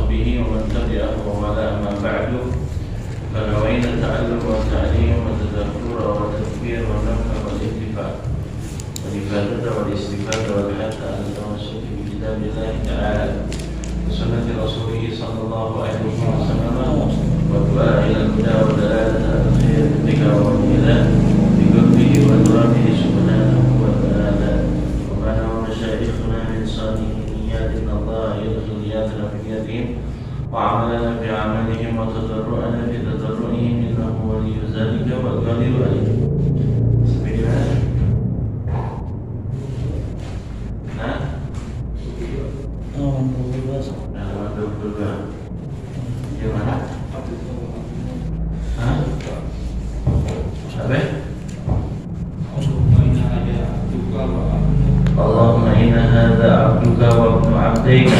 وصحبه ومن تبعه وعلى ما بعد فنوينا التعلم والتعليم والتذكر والتذكير والنفع والاستفادة والاستفادة والحث على التمسك بكتاب الله تعالى وسنة رسوله صلى الله عليه وسلم والدعاء إلى الهدى والدلالة على الخير بالذكر والميزان بقربه ودرامه سبحانه وتعالى ومن ومشايخنا من صالح نيات إن الله يدخل نياتنا في نياتهم وعملنا في عملهم وتضرعنا في تضرعهم إنه ولي ذلك والقادر عليه. Gimana? Hah? Sampai? Allahumma inna hadza abduka wa ibnu abdika.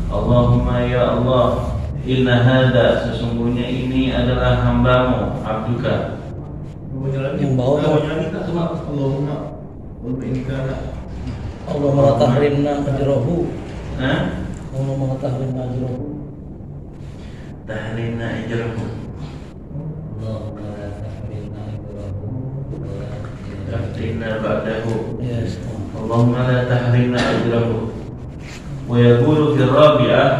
Allahumma ya Allah, inna hadza, sesungguhnya ini adalah hambamu, abduka. Yang bawah Allahumma Allah la tahrimna ajrahu. Hah? Allah la tahrimna ajrahu. Tahrimna ajrahu. Allahumma la tahrimna ajrahu. Tahrimna ba'dahu. Yes. Allahumma la tahrimna ajrahu. Wa yaqulu fi rabi'ah,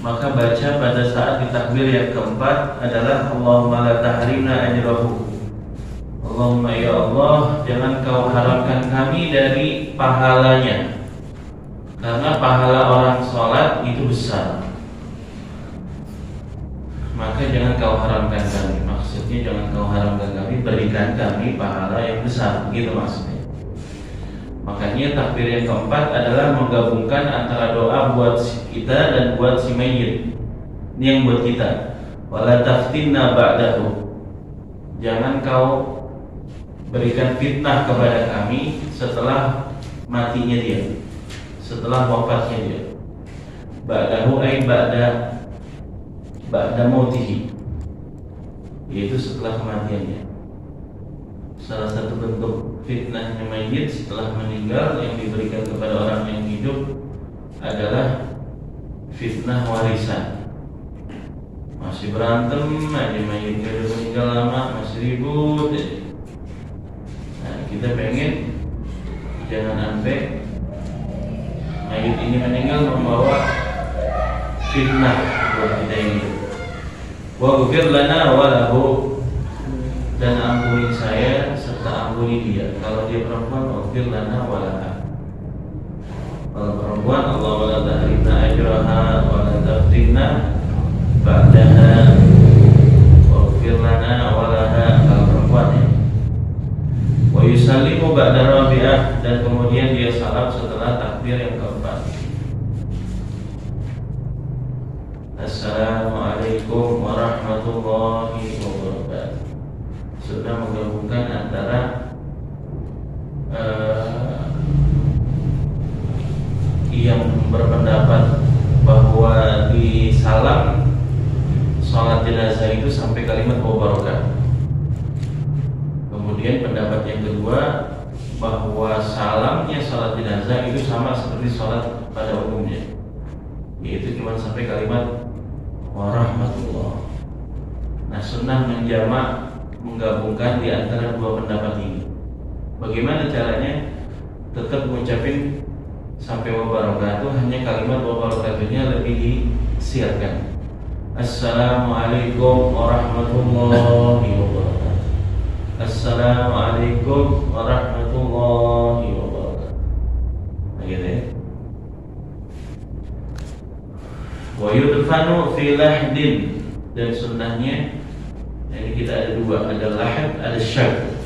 maka baca pada saat di takbir yang keempat adalah Allahumma la tahrimna ajrahu. Allahumma ya Allah, jangan kau haramkan kami dari pahalanya, karena pahala orang sholat itu besar. Maka jangan kau haramkan kami. Maksudnya jangan kau haramkan kami, berikan kami pahala yang besar, gitu maksudnya. Makanya takbir yang keempat adalah menggabungkan antara doa buat kita dan buat si mayyit. Ini yang buat kita. Wala taftinna ba'dahu. Jangan kau berikan fitnah kepada kami setelah matinya dia, setelah wafatnya dia. Ba'dahu ay ba'da mautihi, yaitu setelah kematiannya. Salah satu bentuk fitnahnya mayit setelah meninggal yang diberikan kepada orang yang hidup adalah fitnah warisan. Masih berantem aja, mayitnya udah meninggal lama, masih ribut aja. Nah, kita pengen jangan sampai mayit ini meninggal membawa fitnah buat kita ini. Waghfir lana wa lahu, dan ampuni saya serta ampuni dia. Kalau dia perempuan, waghfir lana wa laha. Kalau perempuan, Allah wa la tahrimna ajraha wa la taftinna ba'daha. Waghfir lana wa laha, kalau perempuan ya. Wa yusallimu ba'da rabi'ah, dan kemudian dia salam setelah takbir yang keempat. Assalamualaikum warahmatullahi wabarakatuh. Sudah menggabungkan antara yang berpendapat bahwa di salam sholat jenazah itu sampai kalimat wabarakatuh. Kemudian pendapat yang kedua bahwa salamnya sholat jenazah itu sama seperti sholat pada umumnya, yaitu cuma sampai kalimat warahmatullah. Nah, sunnah menjamak, menggabungkan di antara dua pendapat ini. Bagaimana caranya? Tetap mengucapin sampai wabarakatuh, hanya kalimat wabarakatuhnya lebih disiarkan. Assalamualaikum warahmatullahi wabarakatuh. Assalamualaikum warahmatullahi wabarakatuh. Begitu ya. Wa yudfanu fi lahdin, dan sunnahnya ini kita ada dua, ada lahad, ada syak.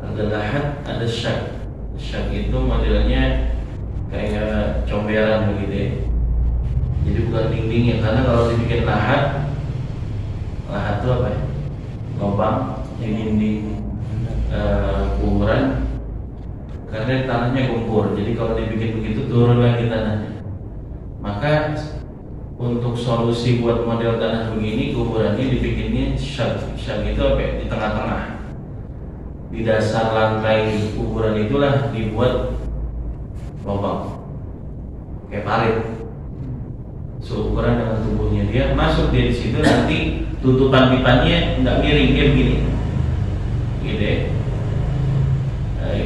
Ada lahad, ada syak. Syak itu modelnya kayak comberan begitu ya. Jadi bukan dinding ya, karena kalau dibikin lahad itu apa ya? Lubang di dinding kuburan, karena tanahnya gempur. Jadi kalau dibikin begitu turun lagi tanahnya. Maka untuk solusi buat model tanah begini, kuburannya dibikinnya syak. Syak itu apa ya? Di tengah-tengah. Di dasar lantai kuburan itulah dibuat lubang kayak parit seukuran dengan tubuhnya dia, masuk dia di situ, nanti tutupan pipanya nggak miring, dia begini gitu ya.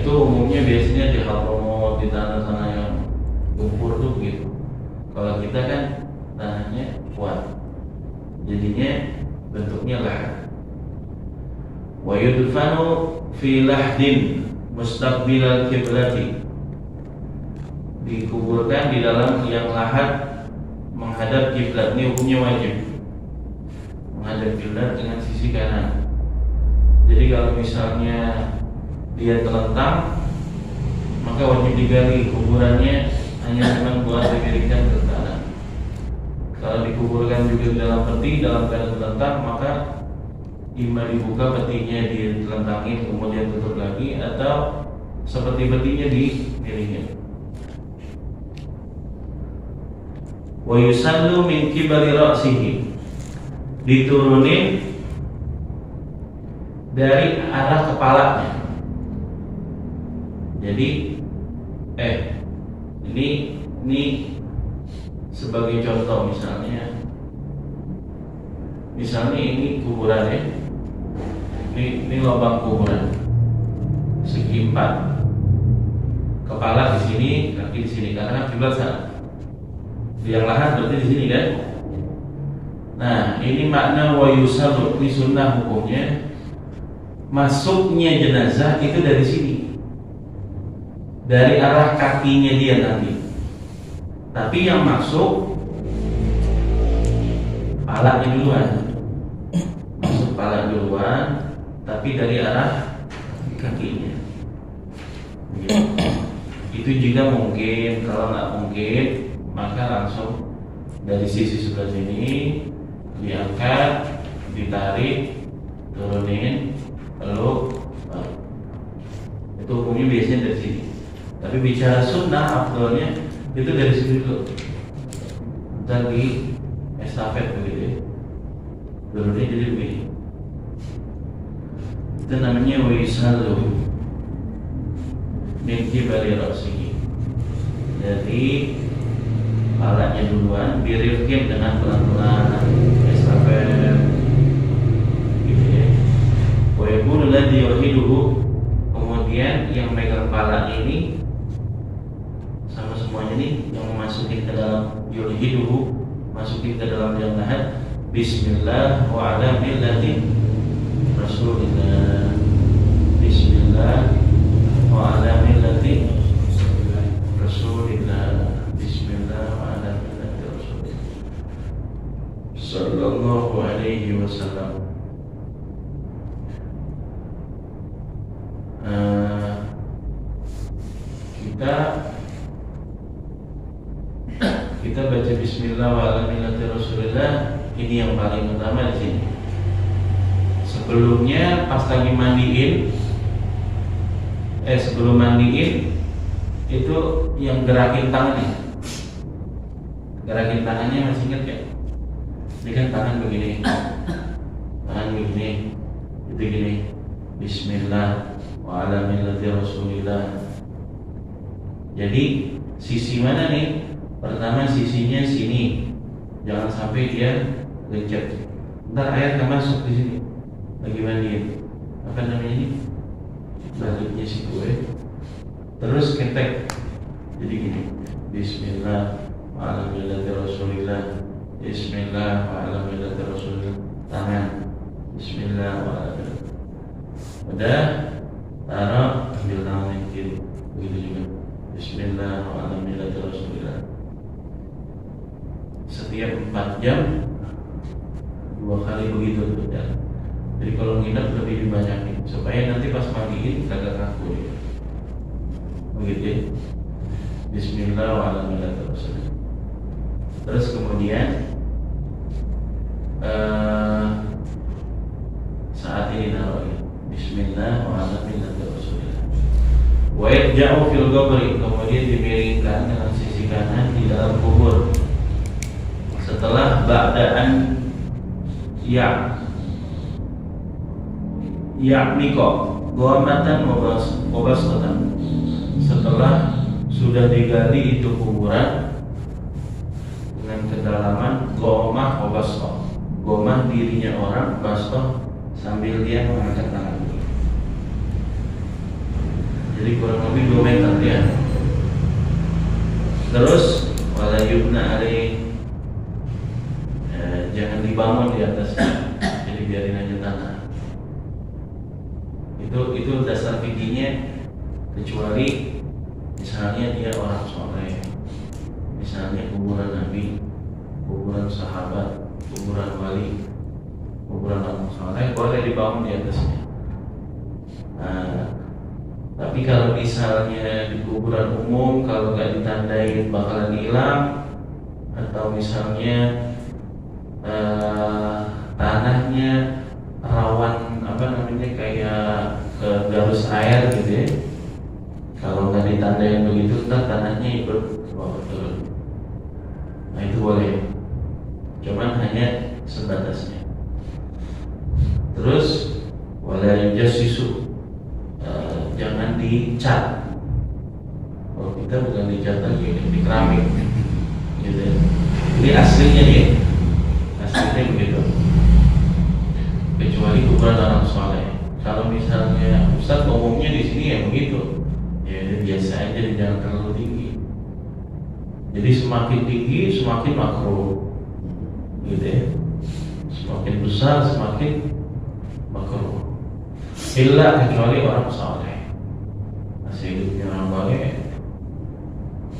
Itu umumnya biasanya di Hadramaut, di tanah-tanah yang lumpur tuh begitu. Kalau kita kan tanahnya kuat, jadinya bentuknya lahat. Wa yudfanu fi lahdin mustaqbilal kiblati, dikuburkan di dalam yang lahat menghadap kiblat. Ini hukumnya wajib menghadap kiblat dengan sisi kanan. Jadi kalau misalnya dia terlentang, maka wajib digali kuburannya hanya dengan buat diberikan ke kanan. Kalau dikuburkan juga di dalam peti dalam keadaan terlentang, maka imma dibuka petinya ditelentangin kemudian tutup lagi, atau seperti petinya dimiringin. Wa yusallu min kibari ra'sihi, diturunin dari arah kepalanya. Jadi ini sebagai contoh, misalnya ini kuburan ya, ini lubang kuburan segi 4, kepala di sini, kaki di sini, karena kiblat sana. Yang lahat berarti di sini kan. Nah, ini makna wa yusallu, ini sunnah hukumnya. Masuknya jenazah itu dari sini, dari arah kakinya dia nanti. Tapi yang masuk palanya duluan, masuk pala duluan, tapi dari arah kakinya. Begitu. Itu juga mungkin. Kalau nggak mungkin, maka langsung dari sisi sebelah sini diangkat, ditarik, turunin, peluk, baru. Itu hukumnya biasanya dari sini. Tapi bicara sunnah, afdalnya itu dari sini dulu. Ntar di estafet begitu ya. Turunin jadi begini. Itu namanya wisalu min kibari ra'sihi. Jadi palanya duluan, dirifkin dengan pelan-pelan, estafet gitu ya. Wa yakunu alladhi yuhiduhu, kemudian yang megang pala ini sama semuanya nih, yang memasukin ke dalam yuhiduhu, masukin ke dalam yang lahat, bismillah wa ala millati rasulillah, bismillah wa ala millati rasulillah, bismillah wa ala millati rasulillah sallallahu alaihi wasallam. Kita baca bismillah wa ala millati rasulillah, ini yang paling utama di sini. Sebelumnya pas lagi mandiin, sebelum mandiin itu yang gerakin tangannya. Gerakin tangannya masih ingat ya? Ini kan tangan begini, tangan begini, itu gini. Bismillah wa ala millati rasulillah. Jadi sisi mana nih? Pertama sisinya sini, jangan sampai dia lecet. Ntar air akan masuk di sini. Lagi mandiin, apa namanya ini? Baliknya si gue. Terus ketek. Jadi gini. Bismillah wa ala millati rasulillah. Bismillah wa ala millati rasulillah. Tangan. Bismillah wa ala millati. Udah, taruh, ambil tangan yang kiri. Begitu juga. Bismillah wa ala millati rasulillah. Setiap 4 jam 2 kali begitu berjalan. Jadi kalau nginep lebih dibanyakin supaya nanti pas mandiin kagak kaku ya. Begitu ya. Bismillah wa ala millati rasulillah. Terus kemudian saat ini naruh ya. Bismillah wa ala millati rasulillah. Wa yaj'u fil qabri, kemudian dimiringkan dengan sisi kanan di dalam kubur. Setelah ba'daan ya'niko ghamatan mubasatan, setelah sudah digali itu kuburan dengan kedalaman gomah obasto, gomah dirinya orang, basto sambil dia mengangkat tangan. Jadi kurang lebih 2 meter ya. Terus wala yubna alaih, jangan dibangun di atasnya, jadi biarin aja tanah. Itu dasar fikihnya, kecuali misalnya dia orang soleh, misalnya kuburan Nabi, kuburan sahabat, kuburan wali, kuburan orang soleh, boleh dibangun di atasnya. Tapi kalau misalnya di kuburan umum, kalau nggak ditandain bakalan hilang, atau misalnya tanahnya rawan kayak garus air gitu ya, kalau nggak ditandain begitu, ntar tanahnya ikut bawah turun. Nah itu boleh, cuman hanya sebatasnya. Terus wala yujasisu, jangan dicat. Kalau kita bukan dicat lagi, di keramik gitu ya. Ini aslinya nih, aslinya begitu. Kecuali kuburan orang soleh. Kalau misalnya Ustaz umumnya di sini ya begitu, ya biasa aja, jangan terlalu tinggi. Jadi semakin tinggi semakin makruh, gitu ya. Semakin besar semakin makruh. Illa kecuali orang soleh, hidupnya orang baik,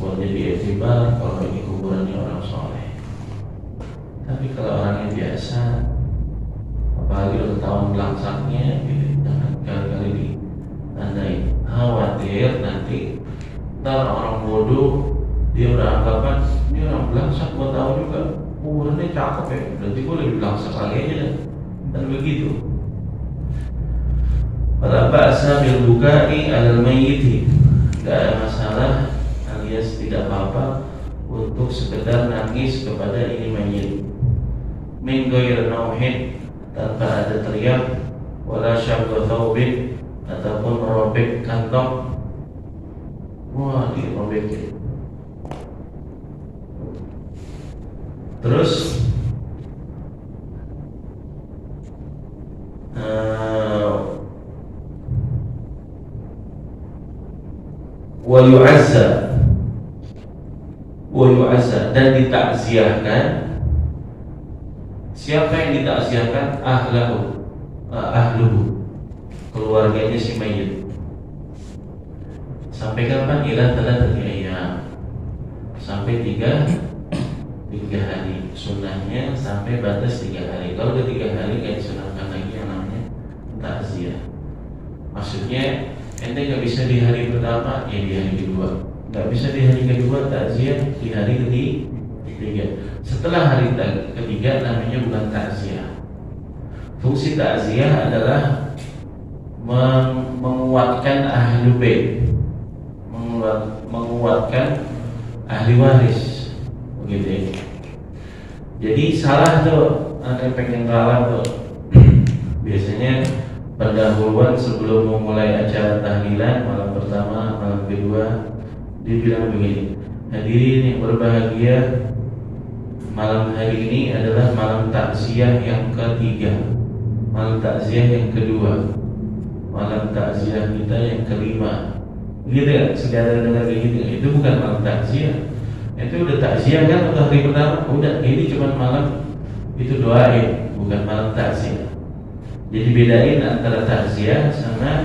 buat jadi etibar kalau ini kuburannya orang soleh. Tapi kalau orangnya biasa, apalagi udah tahun belangsangnya, gitu, jangan kali-kali ditandai. Khawatir nanti ntar orang bodoh, dia udah anggapan ini orang belangsak, gua tahu juga kuburannya cakep ya, berarti gua lebih belangsak lagi aja dan begitu. Pada ba'sa bil bukai alal mayyiti, tidak ada masalah alias tidak apa-apa untuk sekedar nangis kepada ini mayit. Min ghairi nauhin, tanpa ada teriak, wala syabba thawbin, ataupun merobek kantong. Wah, dirobekin. Terus wa yu'azza, dan ditakziahkan. Siapa yang ditakziahkan? Ahluhu, keluarganya si mayit. Sampai kapan? Ila 3 ayyam, sampai 3 hari. Sunnahnya sampai batas 3 hari. Kalau udah 3 hari gak disunahkan lagi yang namanya takziah. Maksudnya ente gak bisa di hari pertama, ya di hari kedua. Gak bisa di hari kedua, takziah di hari ketiga. Setelah hari ketiga namanya bukan takziah. Fungsi takziah adalah menguatkan ahli bait, menguatkan ahli waris, begitu ya. Jadi salah tuh, ada pengen kalah tuh. Biasanya pendahuluan sebelum memulai acara tahlilan, malam pertama, malam kedua, dia bilang begini, hadirin yang berbahagia, malam hari ini adalah malam takziah yang ketiga, malam takziah yang kedua, malam takziah kita yang kelima. Gitu ya, segala dengar gitu. Itu bukan malam takziah, itu udah takziah kan untuk hari pertama. Udah, ini cuma malam itu doain, bukan malam takziah. Jadi bedain antara takziah sama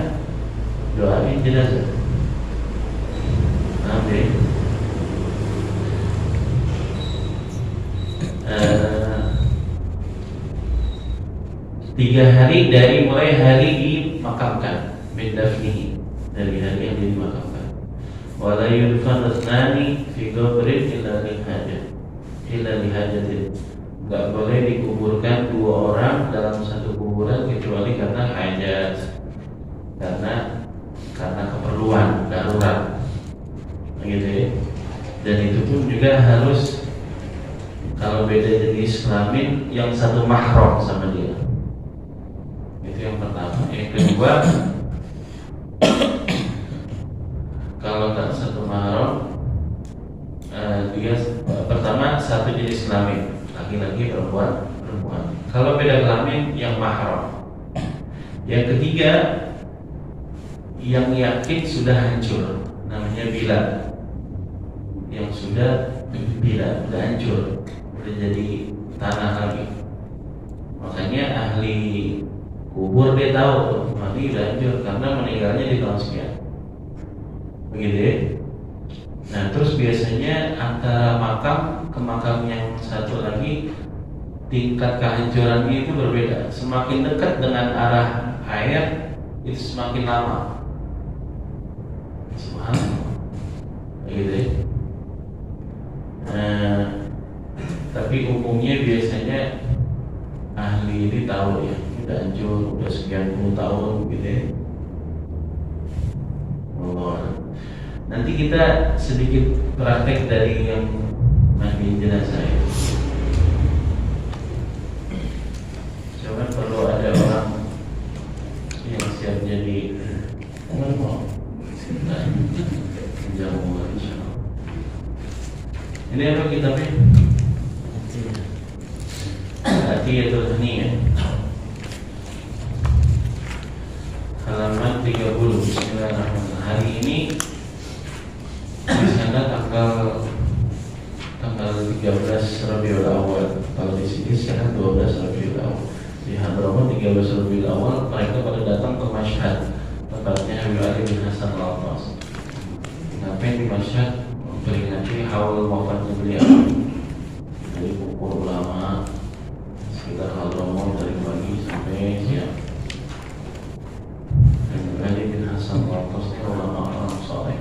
doain jenazah. Oke. 3 hari dari mulai hari dimakamkan, bidafnihi, dari hari yang dimakamkan. Wala yudfan asnani fi qabrin illa lihajatin. Gak boleh dikuburkan 2 orang dalam satu kuburan kecuali karena hajat, karena keperluan darurat, gitu ya. Dan itu pun juga harus, kalau beda jenis kelamin, yang satu mahram sama dia. Itu yang pertama. Yang kedua, kalau tak satu mahram, satu jenis kelamin, laki-laki, perempuan. Kalau beda kelamin yang mahram. Yang ketiga, yang yakin sudah hancur, namanya bila. Yang sudah bila, udah hancur, udah jadi tanah lagi. Makanya ahli kubur dia tahu mati udah hancur karena meninggalnya di tahun sekian. Begitu ya. Nah terus biasanya antara makam ke makam yang satu lagi tingkat kehancurannya itu berbeda. Semakin dekat dengan arah air itu semakin lama. Subhanallah. Begitu ya. Tapi umumnya biasanya ahli ini tahu ya, udah hancur, udah sekian puluh tahun gitu ya. Allah. Nanti kita sedikit praktek dari yang mandi jenazah ya. Cuman perlu ada orang yang siap jadi jauh insyaallah. Ini apa kitabnya? Atiyatul Haniyah, halaman 30. Bismillahirrahmanirrahim. Hari ini di sana tanggal 13 Rabiul Awal. Kalau di sini sekarang 12 Rabiul Awal. Di Hadramaut 13 Rabiul Awal mereka pada datang ke Mashhad, tempatnya Habib Ali bin Hasan Al-Attas. Ngapain di Mashhad? Memperingati haul wafatnya beliau. Jadi kumpul ulama sekitar Hadramaut dari pagi sampai siang. Habib Ali bin Hasan Al-Attas ini ulama orang soleh.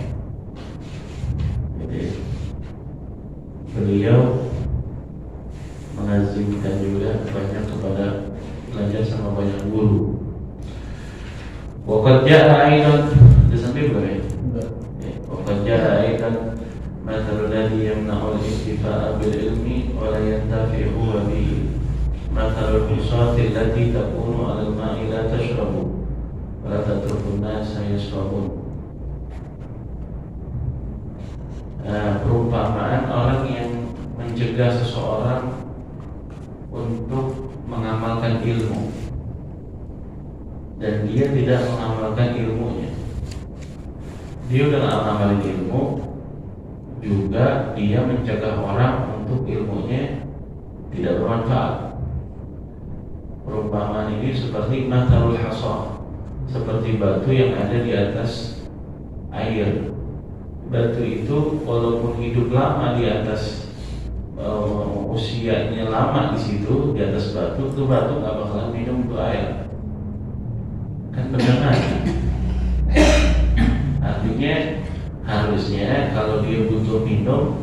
Jadi beliau mengazimkan juga banyak kepada belajar sama banyak guru. Waqad ja'a aidan, sudah sampai belum ya? Waqad ja'a aidan mathalul ladzi yamna'u al-intifa'a bil ilmi wa la yantafi'u huwa bihi. Mathalul husati allati takunu 'ala al-ma'i la tashrabu wa la tatruku an-nasa yashrabun. Perumpamaan orang yang mencegah seseorang untuk mengamalkan ilmu dan dia tidak mengamalkan ilmunya. Dia udah mengamalkan ilmu, juga dia mencegah orang untuk ilmunya tidak bermanfaat. Perumpamaan ini seperti matharul hasa, seperti batu yang ada di atas air. Batu itu walaupun hidup lama di atas usianya lama di situ, di atas batu, itu batu nggak bakalan minum itu air. Kan benar kan? Artinya harusnya kalau dia butuh minum,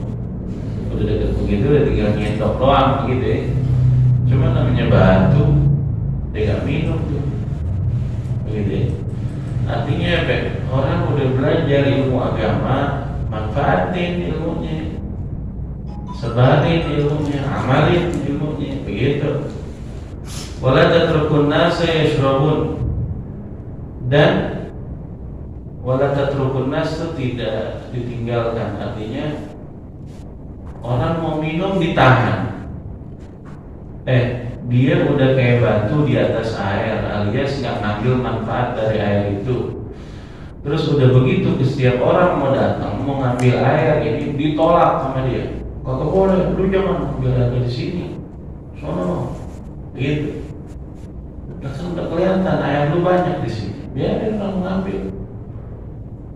udah dekat begitu, udah tinggal nyentok doang gitu ya. Cuma namanya batu, dia nggak minum tuh, begitu ya. Artinya apa? Orang udah belajar ilmu agama, manfaatin ilmunya, sebarin ilmunya, amalin ilmunya, begitu. Wala tatrukun nasa yashrabun, dan wala tatrukun nas itu tidak ditinggalkan. Artinya orang mau minum ditahan. Dia udah kayak batu di atas air, alias nggak ngambil manfaat dari air itu. Terus udah begitu, setiap orang mau datang mau ngambil air ini ditolak sama dia. Kata boleh, lu jangan ambil air di sini, sono, gitu. Langsung udah kelihatan air lu banyak di sini, biarin orang mengambil.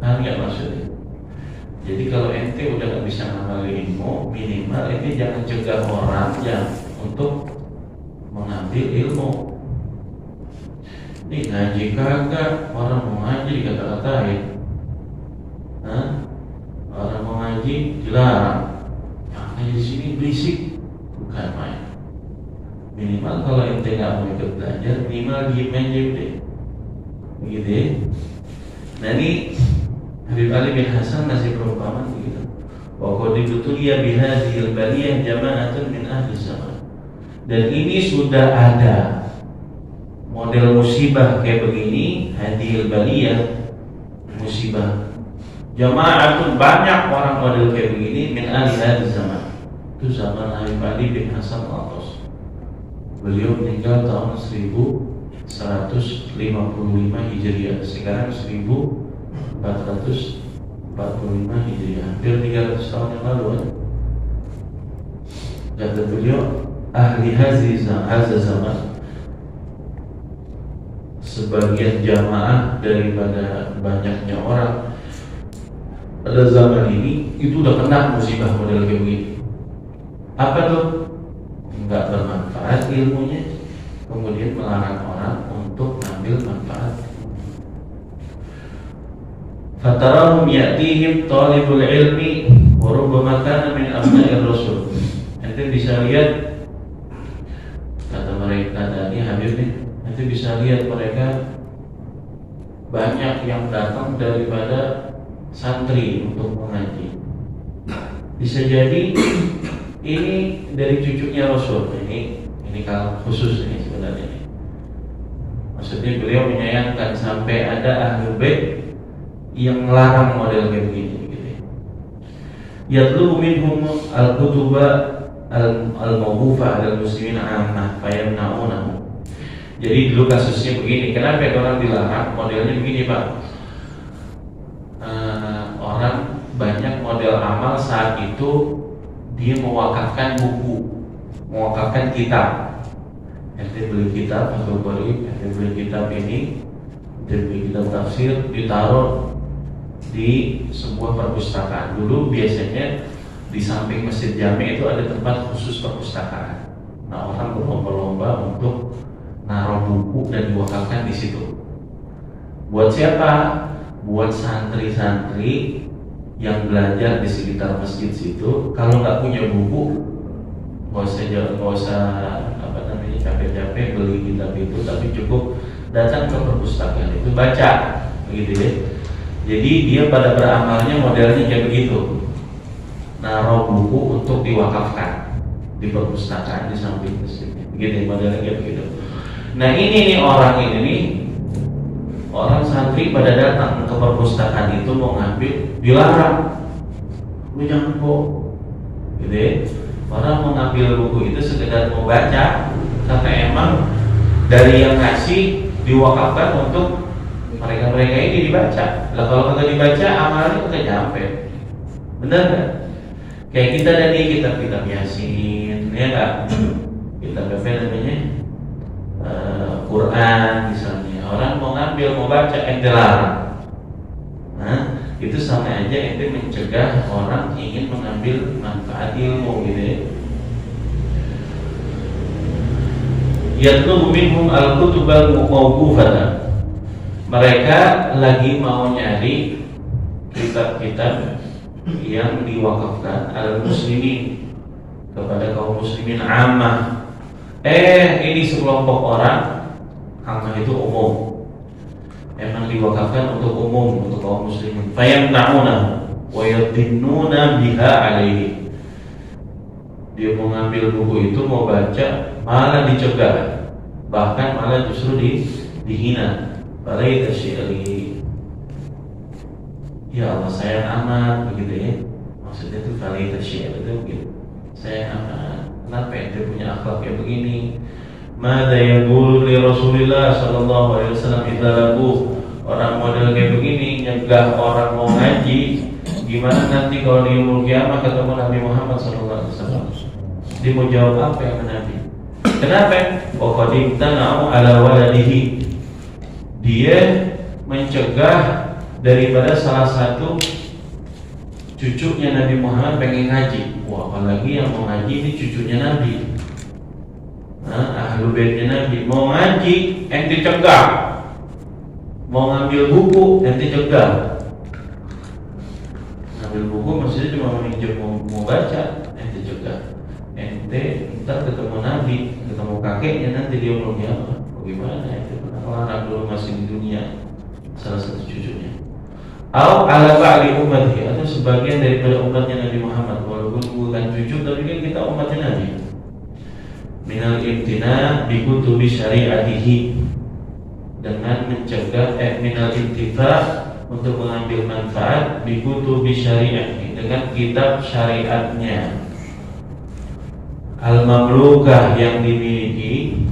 Nah, nggak maksudnya. Jadi kalau ente udah nggak bisa ngamal ilmu, minimal ente jangan cegah orang yang untuk mengambil ilmu. Ini ngaji kagak, orang mau ngaji dikata-katain. Orang mau ngaji dilarang. Ngaji di sini berisik, bukan main. Minimal kalau ente nggak mau ikut belajar, minimal diem aja deh, begitu ya. Nah ini Habib Ali bin Hasan ngasih perumpamaan begitu. Wa qad ibtuliya bihadhil baliyah jama'atun min ahli zaman. Dan ini sudah ada model musibah kayak begini, hadhil baliyah, musibah. Jama'atun, banyak orang model kayak begini min ahli zaman, Itu zaman Habib Ali bin Hasan Al-Attas. Beliau meninggal tahun 1155 Hijriah. Sekarang 1445 Hijriah, hampir 300 tahun yang lalu kan? Kata beliau, ahli hadza zaman, sebagian jamaah daripada banyaknya orang pada zaman ini itu udah kena musibah model kayak begini. Apa tuh? Enggak bermanfaat ilmunya, kemudian melarang orang untuk mengambil manfaat. Fatarahum ya'tihim talibul ilmi wa rubbama kana min abna'ir rasul. Nanti bisa lihat, kata mereka tadi Habib nih, nanti bisa lihat mereka banyak yang datang daripada santri untuk mengaji. Bisa jadi ini dari cucunya Rasul. Ini kalau khusus ini sebenarnya. Maksudnya beliau menyayangkan sampai ada ahlul bait yang melarang model kayak begini gitu. Yatlubu minhum al-kutuba al-mawqufah al muslimin 'ammah fayamna'unahu. Jadi dulu kasusnya begini. Kenapa orang dilarang modelnya begini, Pak? Orang banyak model amal saat itu dia mewakafkan buku, mewakafkan kitab. Ente beli kitab Fathul Bari, ente beli kitab ini, ente beli kitab tafsir, ditaruh di sebuah perpustakaan. Dulu biasanya di samping Masjid Jami itu ada tempat khusus perpustakaan. Nah, orang berlomba-lomba untuk naruh buku dan diwakafkan di situ. Buat siapa? Buat santri-santri yang belajar di sekitar masjid situ. Kalau nggak punya buku, nggak usah capek-capek beli kitab itu, tapi cukup datang ke perpustakaan itu baca, begitu ya. Jadi dia pada beramalnya modelnya kayak begitu, naruh buku untuk diwakafkan di perpustakaan di samping masjid, begitu modelnya kayak begitu. Nah ini nih orang ini nih, orang santri pada datang ke perpustakaan itu mau ngambil, dilarang. Lu jangan kok, gitu ya. Orang mau ngambil buku itu sekedar mau baca, karena emang dari yang ngasih diwakafkan untuk mereka-mereka ini dibaca. Lah kalau kagak dibaca, amalnya kagak nyampe. Bener nggak? Kayak kita tadi kitab-kitab Yasin, ya nggak? Kitab apa namanya? Quran misalnya. Orang mau ngambil, mau baca, ente larang. Nah, itu sama aja ente mencegah orang ingin mengambil manfaat ilmu, gitu ya. Yatlubu minhum al-kutubal mawqufata. Mereka lagi mau nyari kitab-kitab yang diwakafkan al-muslimin, kepada kaum muslimin ammah. Ini sekelompok orang, ammah itu umum, emang diwakafkan untuk umum, untuk kaum muslimin. Fayamna'una wa yadinnuna biha alaihi. Dia mau ngambil buku itu, mau baca, malah dicegah, bahkan malah justru dihina. Falaita syi'ri, ya Allah sayang amat, begitu ya. Maksudnya itu falaita syi'ri itu begitu, sayang amat. Kenapa ente punya akhlak kayak begini? Mada yaqulu li Rasulillah sallallahu alaihi wasallam idza lagu. Orang model kayak begini nyegah orang mau ngaji, gimana nanti kalau di yaumul kiamah ketemu Nabi Muhammad sallallahu alaihi wasallam? Dia mau jawab apa ya Nabi? Kenapa? Qad tana'u ala waladihi. Dia mencegah daripada salah satu cucunya Nabi Muhammad pengen ngaji. Wah, apalagi yang mau ngaji ini cucunya Nabi. Ahlul baitnya Nabi mau ngaji, ente cegah. Mau ngambil buku, ente cegah. Ngambil buku maksudnya cuma meminjam mau baca, ente cegah. Ente ntar ketemu Nabi, ketemu kakeknya nanti dia mau apa? Bagaimana? Ente pernah larang dulu masih di dunia salah satu cucunya. Au ala ba'li ummati, atau sebagian daripada umatnya Nabi Muhammad, walaupun bukan cucu tapi kan kita umatnya Nabi. Minal imtina bi kutubi syari'atihi, dengan mencegah minal intifa, untuk mengambil manfaat bi kutubi syari'atihi, dengan kitab syariatnya. al-mamlukah yang dimiliki,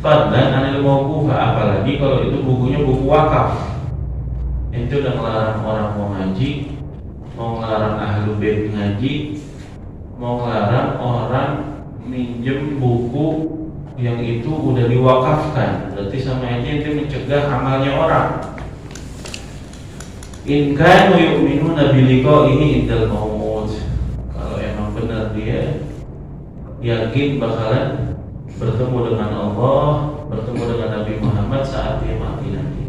fadlan anil mauqufah, apalagi kalau itu bukunya buku wakaf. Itu udah melarang orang mau ngaji, mau melarang ahlu bait ngaji, mau melarang orang minjem buku yang itu udah diwakafkan. Berarti sama aja itu mencegah amalnya orang. In kanu yu'minuna biliqa'ihi indal maut. Kalau emang benar dia yakin bakalan bertemu dengan Allah, bertemu dengan Nabi Muhammad saat dia mati nanti.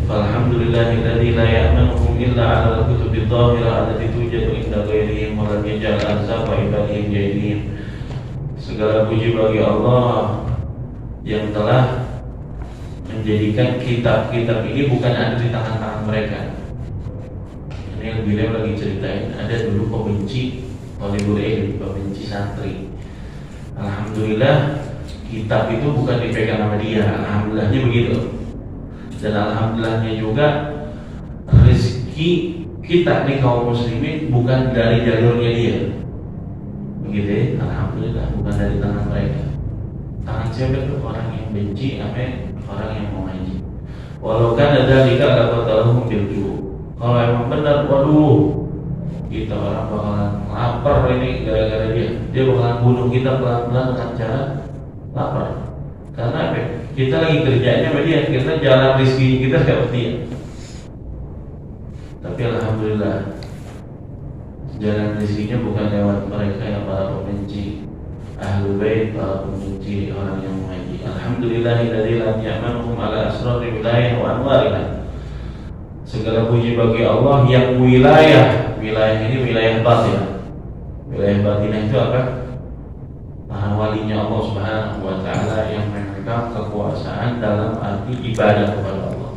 Alhamdulillahilladzi la ya'manuhum illa 'ala al-kutubi adh-dhahirah allati tujadu inda ghairihim wa lam yaj'al azaba ibadihim jahilin. Segala puji bagi Allah yang telah menjadikan kitab-kitab ini bukan ada di tangan-tangan mereka. Ini yang beliau lagi ceritain, ada dulu pembenci Thalibul Ilm, pembenci santri. Alhamdulillah kitab itu bukan dipegang sama dia, alhamdulillahnya begitu. Dan alhamdulillahnya juga rezeki kita nih kaum muslimin bukan dari jalurnya dia. Begitu ya, alhamdulillah bukan dari tangan mereka. Tangan siapa itu? Orang yang benci sama orang yang mau ngaji. Walau kan ada lika laqataluhum bilju. Kalau emang benar, waduh, kita orang bakalan lapar ini gara-gara dia bakalan bunuh kita pelan-pelan dengan cara lapar. Karena apa? Kita lagi kerjanya sama dia, kita jalan rezeki kita lewat dia. Tapi alhamdulillah jalan rezekinya bukan lewat mereka yang para pembenci ahlul bait, para pembenci orang yang mengaji. Alhamdulillahilladzi lam ya'manuhum ala asrari wilayah wa anwariha. Segala puji bagi Allah yang wilayah ini wilayah batin. Wilayah batin itu apa? Para walinya Allah Subhanahu wa taala yang memegang kekuasaan dalam arti ibadah kepada Allah.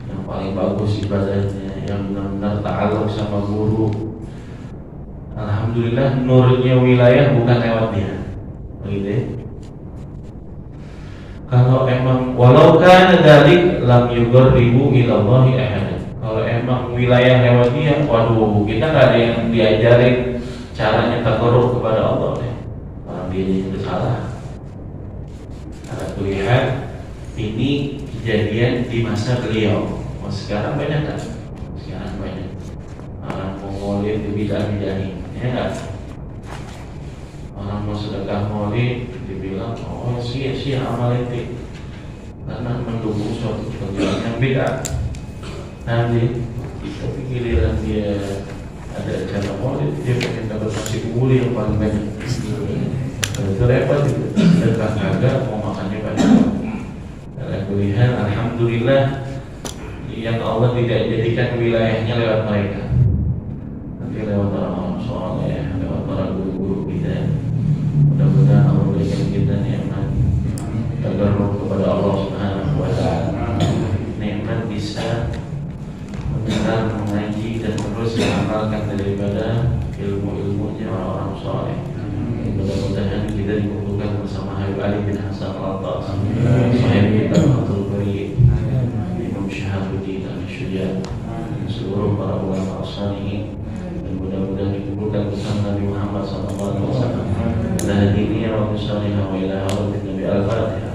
Yang paling bagus ibadahnya, yang benar-benar ta'alluq sama guru. Alhamdulillah nurnya wilayah bukan lewat dia. Begitu ya? Kalau emang walau kana dzalik lam yuqarribu ila Allahi ahad. Kalau emang wilayah lewat dia, waduh, kita enggak ada yang diajarin caranya taqarrub kepada Allah deh. Orang dia itu salah. Ada kulihat ini kejadian di masa beliau. Sekarang banyak kan? Sekarang banyak orang Mongolia di bidang-bidang. Ya kan? Orang mau sedekah maulid dibilang oh sia-sia amal itu karena mendukung suatu kegiatan yang beda. Nanti tapi giliran dia ada acara maulid dia pengen dapat nasi kuburi yang paling banyak. Itu repot itu. Sedekah kagak mau makannya banyak. Alhamdulillah yang Allah tidak jadikan wilayahnya lewat mereka, tapi lewat orang-orang soleh, lewat para guru-guru kita. Mudah-mudahan Allah berikan kita nikmat tagarrub kepada Allah Subhanahu wa taala. Nikmat bisa mendengar, mengaji dan terus mengamalkan daripada ilmu-ilmunya orang-orang soleh. Mudah-mudahan kita dikumpulkan bersama Habib Ali bin Hasan Al-Attas, sahib kita Abdul Bari, Imam Syahabuddin Al-Syuja, seluruh para ulama as-salihin, dan mudah-mudahan dikumpulkan bersama Nabi Muhammad SAW. Dan ini ya Rabbi salihah wa ila hawabin Nabi Al-Fatihah.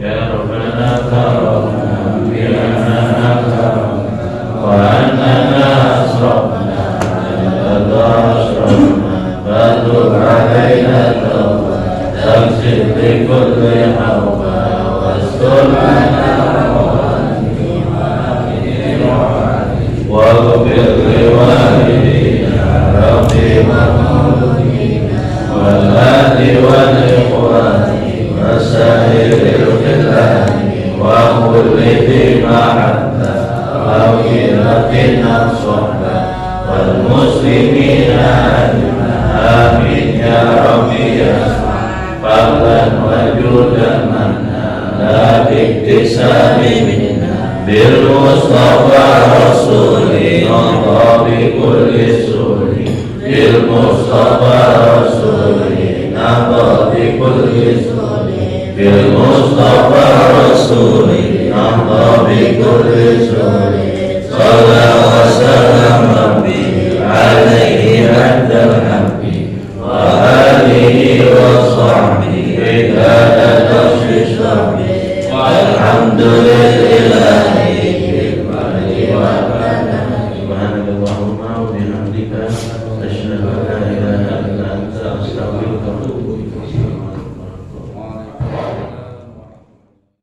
Ya Rabbana karamna bi'anna karamna wa annana asrafna asrafna fadul alaina tawba taksir li kulli hawba wastur lana wa ghfir li walidina rabbi wa mawlina wal ahli wal ikhwani wasairil khilani wa kulli dima'atta awiratin nafsohna wal muslimina amin ya Rabbi ya fadlan wa judan manna la biktisari minna bil Mustafa Rasuli Allah bi kulli suri bil Mustafa Rasuli bil Mustafa Rasulih nahwa bi kulli sulih